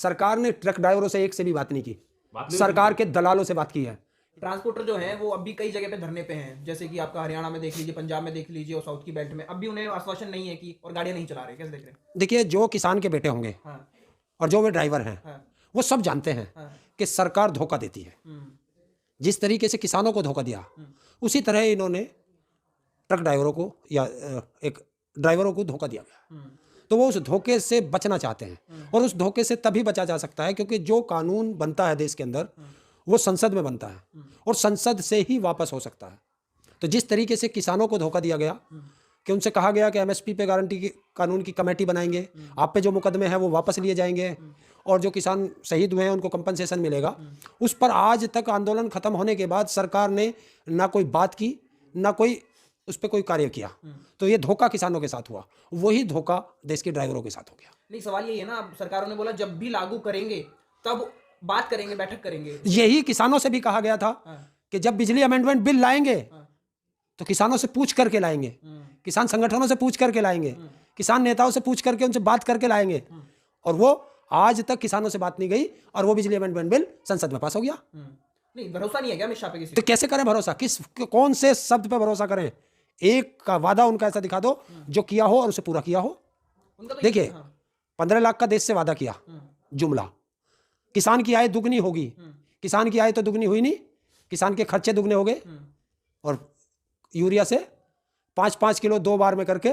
सरकार ने ट्रक ड्राइवरों से एक से भी बात नहीं की, सरकार के दलालों से बात की है। ट्रांसपोर्टर जो है वो अब भी कई जगह पे धरने पे हैं, जैसे कि आपका हरियाणा में देख लीजिए, पंजाब में देख लीजिए और साउथ की बेल्ट में, अब भी उन्हें आश्वासन नहीं है कि, और गाड़ियां नहीं चला रहे। कैसे देख रहे हैं? देखिए, जो किसान के बेटे होंगे और जो वे ड्राइवर हैं, वो सब जानते हैं कि सरकार धोखा देती है। जिस तरीके से किसानों को धोखा दिया, उसी तरह इन्होंने ट्रक ड्राइवरों को या एक ड्राइवरों को धोखा दिया गया। तो वो उस धोखे से बचना चाहते हैं, और उस धोखे से तभी बचा जा सकता है क्योंकि जो कानून बनता है देश के अंदर वो संसद में बनता है, और संसद से ही वापस हो सकता है। तो जिस तरीके से किसानों को धोखा दिया गया कि उनसे कहा गया कि एमएसपी पे गारंटी की कानून की कमेटी बनाएंगे, आप पे जो मुकदमे हैं वो वापस लिए जाएंगे, और जो किसान शहीद हुए हैं उनको कंपनसेशन मिलेगा, उस पर आज तक आंदोलन खत्म होने के बाद सरकार ने ना कोई बात की, ना कोई उस पर कोई कार्य किया। तो ये धोखा किसानों के साथ हुआ, वही धोखा देश के ड्राइवरों के साथ हो गया। नहीं, सवाल यही है ना, अब सरकारों ने बोला जब भी लागू करेंगे तब बात करेंगे, बैठक करेंगे। यही किसानों से भी कहा गया था कि जब बिजली अमेंडमेंट बिल लाएंगे तो किसानों से पूछ करके लाएंगे, किसान संगठनों से पूछ करके लाएंगे, किसान नेताओं से पूछ करके उनसे बात करके लाएंगे, और वो आज तक किसानों से बात नहीं गई, और वो बिजली अमेंडमेंट बिल संसद में पास हो गया। नहीं, भरोसा नहीं है क्या अमित शाह पे किसी? तो कैसे करें भरोसा? कौन से शब्द पे भरोसा करें? एक का वादा उनका ऐसा दिखा दो जो किया हो और उसे पूरा किया हो। देखिए, 15 लाख का देश से वादा किया जुमला, किसान की आय दुगनी होगी, किसान की आय तो दुगनी हुई नहीं, किसान के खर्चे दुगने हो गए, और यूरिया से 5-5 किलो 2 बार में करके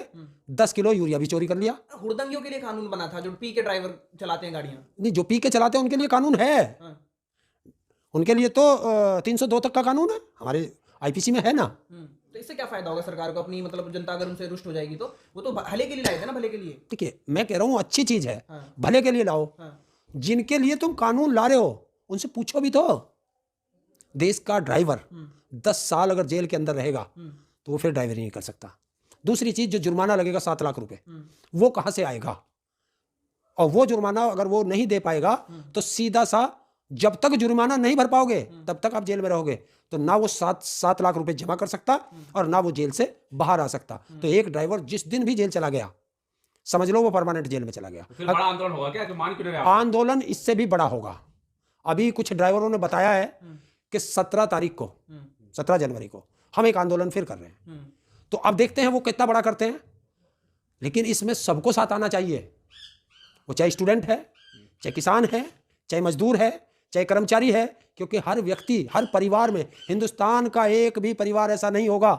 10 किलो यूरिया भी चोरी कर लिया। हुड़दंगियों के लिए कानून बना था, जो पी के ड्राइवर चलाते हैं गाड़ियां। नहीं, जो पी के चलाते हैं उनके लिए कानून है, उनके लिए तो 302 तक का कानून है, हमारे आईपीसी में है ना। तो इससे क्या फायदा होगा सरकार को? अपनी मतलब जनता अगर उनसे रुष्ट हो जाएगी तो वो तो भले के लिए लाए थे ना, भले के लिए। देखिए, मैं कह रहा हूँ अच्छी चीज है, भले के लिए लाओ। जिनके लिए तुम कानून ला रहे हो उनसे पूछो भी तो। देश का ड्राइवर 10 साल अगर जेल के अंदर रहेगा तो वो फिर ड्राइवरी नहीं कर सकता। दूसरी चीज, जो जुर्माना लगेगा 7 लाख रुपए, वो कहां से आएगा? और वो जुर्माना अगर वो नहीं दे पाएगा तो सीधा सा, जब तक जुर्माना नहीं भर पाओगे तब तक आप जेल में रहोगे। तो ना वो 7 लाख रुपए जमा कर सकता और ना वो जेल से बाहर आ सकता। तो एक ड्राइवर जिस दिन भी जेल चला गया, समझ लो वो परमानेंट जेल में चला गया। फिर बड़ा आंदोलन होगा क्या? मान क्यों रहे आप? आंदोलन इससे भी बड़ा होगा। अभी कुछ ड्राइवरों ने बताया है कि 17 तारीख को, 17 जनवरी को हम एक आंदोलन फिर कर रहे हैं। तो अब देखते हैं वो कितना बड़ा करते हैं, लेकिन इसमें सबको साथ आना चाहिए। वो चाहे स्टूडेंट है, चाहे किसान है, चाहे मजदूर है, चाहे कर्मचारी है, क्योंकि हर व्यक्ति, हर परिवार में, हिंदुस्तान का एक भी परिवार ऐसा नहीं होगा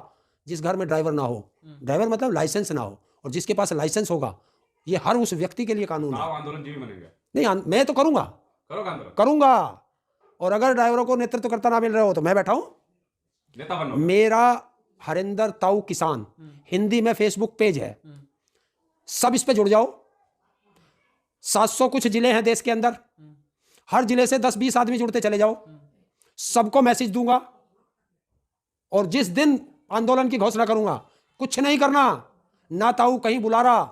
जिस घर में ड्राइवर ना हो। ड्राइवर मतलब लाइसेंस ना हो, और जिसके पास लाइसेंस होगा, ये हर उस व्यक्ति के लिए कानून है। आंदोलन जीवी बनेगा? नहीं, मैं तो करूंगा, करूंगा। और अगर ड्राइवरों को नेतृत्व करता ना मिल रहे हो तो मैं बैठा हूं, नेता बनो। मेरा हरिंदर ताऊ किसान हिंदी में फेसबुक पेज है, सब इस पे जुड़ जाओ। 700 कुछ जिले हैं देश के अंदर, हर जिले से 10-20 आदमी जुड़ते चले जाओ, सबको मैसेज दूंगा, और जिस दिन आंदोलन की घोषणा करूंगा, कुछ नहीं करना, ना ताऊ कहीं बुला रहा,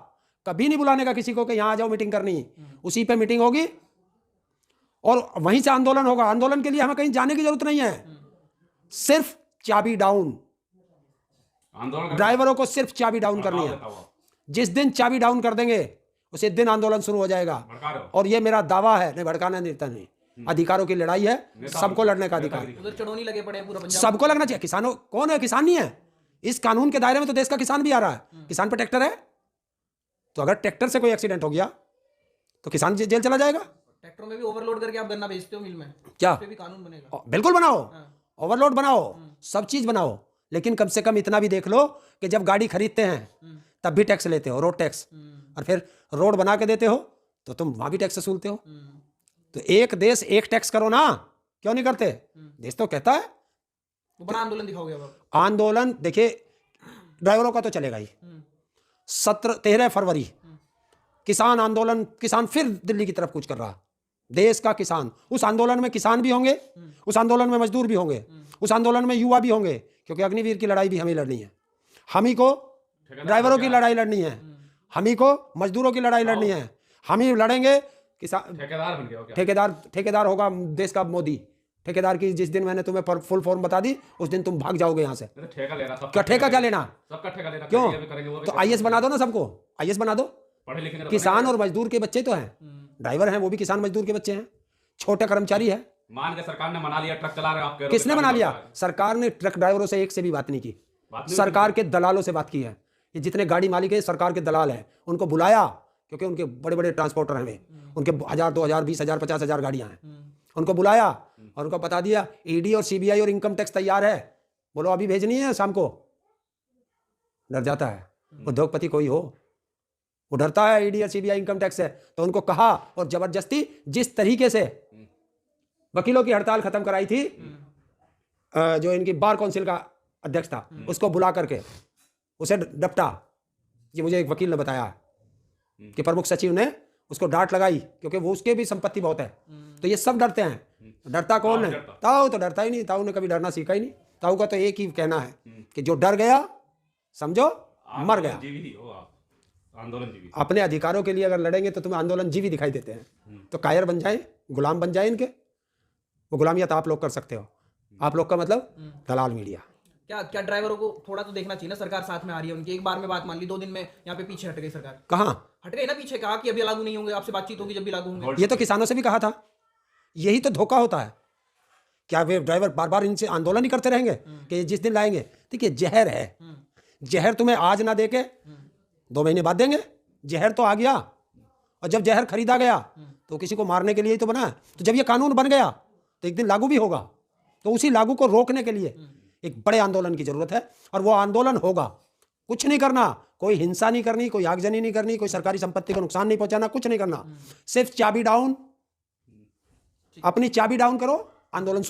कभी नहीं बुलाने का किसी को कि यहां आ जाओ मीटिंग करनी। उसी पे मीटिंग होगी और वहीं से आंदोलन होगा। आंदोलन के लिए हमें कहीं जाने की जरूरत नहीं है, सिर्फ चाबी डाउन। ड्राइवरों को सिर्फ चाबी डाउन करनी है। जिस दिन चाबी डाउन कर देंगे उसी दिन आंदोलन शुरू हो जाएगा। और ये मेरा दावा है, नहीं भड़काना नहीं, अधिकारों की लड़ाई है, सबको लड़ने का अधिकार। उधर चढ़ोनी लगे पड़े पूरा पंजाब, सबको लगना चाहिए। किसानों कौन है? किसान नहीं है इस कानून के दायरे में, तो देश का किसान भी आ रहा है। किसान पे ट्रैक्टर है, तो अगर ट्रैक्टर से कोई एक्सीडेंट हो गया तो किसान जेल चला जाएगा। ट्रैक्टरों में भी ओवरलोड करके आप गन्ना बेचते हो मिल में, क्या उस पे भी कानून बनेगा? बिल्कुल बनाओ, ओवरलोड बनाओ, सब चीज बनाओ, लेकिन कम से कम इतना भी देख लो कि जब गाड़ी खरीदते हैं तब भी टैक्स लेते हो, रोड टैक्स, और फिर रोड बना के देते हो तो तुम वहां भी टैक्स वसूलते हो। तो एक देश एक टैक्स करो ना, क्यों नहीं करते? देश तो कहता है। तो बड़ा आंदोलन दिखाओगे अब? आंदोलन देखिए, ड्राइवरों का तो चलेगा ही। 13 फरवरी किसान आंदोलन, किसान फिर दिल्ली की तरफ कूच कर रहा, देश का किसान। उस आंदोलन में किसान भी होंगे, उस आंदोलन में मजदूर भी होंगे, उस आंदोलन में युवा भी होंगे, क्योंकि अग्निवीर की लड़ाई भी हमें लड़नी है। हम ही को ड्राइवरों की लड़ाई लड़नी है, हम ही को मजदूरों की लड़ाई लड़नी है। हम ही लड़ेंगे। किसान ठेकेदार होगा देश का मोदी। ठेकेदार की जिस दिन मैंने तुम्हें फुल फॉर्म बता दी, उस दिन तुम भाग जाओगे यहाँ से। क्या ठेका क्या लेना? सबका ठेका लेना, क्यों? तो आईएएस बना दो ना, सबको आईएएस बना दो। किसान और मजदूर के बच्चे तो हैं, ड्राइवर हैं वो भी किसान मजदूर के बच्चे हैं, छोटे कर्मचारी है। मान के सरकार ने मना लिया, ट्रक चला रहे हो आप, कह रहे हो किसने कि बना ट्रक लिया? चला रहे सरकार ने ट्रक ड्राइवरों से एक से भी बात नहीं की, बात नहीं सरकार के दलालों से बात की है। ये जितने गाड़ी मालिक है सरकार के दलाल हैं, उनको बुलाया, क्योंकि उनके बड़े बड़े ट्रांसपोर्टर हैं वे, उनके 1000 2000 20,000 50,000 गाड़ियां हैं। उनको बुलाया और उनको बता दिया ईडी और सीबीआई और इनकम टैक्स तैयार है, बोलो अभी भेजनी है शाम को। डर जाता है उद्योगपति कोई हो, वो डरता है ईडी और सीबीआई इनकम टैक्स है। तो उनको कहा और जबरदस्ती जिस तरीके से वकीलों की हड़ताल खत्म कराई थी, जो इनकी बार काउंसिल का अध्यक्ष था उसको बुला करके उसे डपटा। ये मुझे एक वकील ने बताया कि प्रमुख सचिव ने उसको डांट लगाई, क्योंकि वो उसके भी संपत्ति बहुत है। तो ये सब डरते हैं। डरता कौन है? ताऊ तो डरता ही नहीं, ताऊ ने कभी डरना सीखा ही नहीं। ताऊ का तो एक ही कहना है कि जो डर गया समझो मर गया। जीवी ही हो आप, आंदोलन जीवी। अपने अधिकारों के लिए अगर लड़ेंगे तो तुम्हें आंदोलन जीवी दिखाई देते हैं, तो कायर बन जाए, गुलाम बन जाए इनके। वो गुलामियत आप लोग कर सकते हो। आप लोग का मतलब दलाल मीडिया। क्या क्या ड्राइवरों को थोड़ा तो देखना चाहिए ना, सरकार साथ में आ रही है उनकी, एक बार में बात मान ली, 2 दिन में यहाँ पे पीछे हट गई सरकार। कहाँ हट गई ना पीछे, कहा कि अभी लागू नहीं होंगे, आपसे बातचीत होगी जब भी लागू होंगे। ये तो किसानों से भी कहा था। यही तो धोखा होता है। क्या वे ड्राइवर बार बार इनसे आंदोलन ही करते रहेंगे कि जिस दिन लाएंगे? देखिए जहर है, जहर तुम्हें आज ना देके 2 महीने बाद देंगे। जहर तो आ गया, और जब जहर खरीदा गया तो किसी को मारने के लिए ही तो बना है। तो जब ये कानून बन गया तो एक दिन लागू भी होगा। तो उसी लागू को रोकने के लिए एक बड़े आंदोलन की जरूरत है, और वो आंदोलन होगा। कुछ नहीं करना, कोई हिंसा नहीं करनी, कोई आगजनी नहीं करनी, कोई सरकारी संपत्ति को नुकसान नहीं पहुंचाना, कुछ नहीं करना। सिर्फ चाबी डाउन, अपनी चाबी डाउन करो, आंदोलन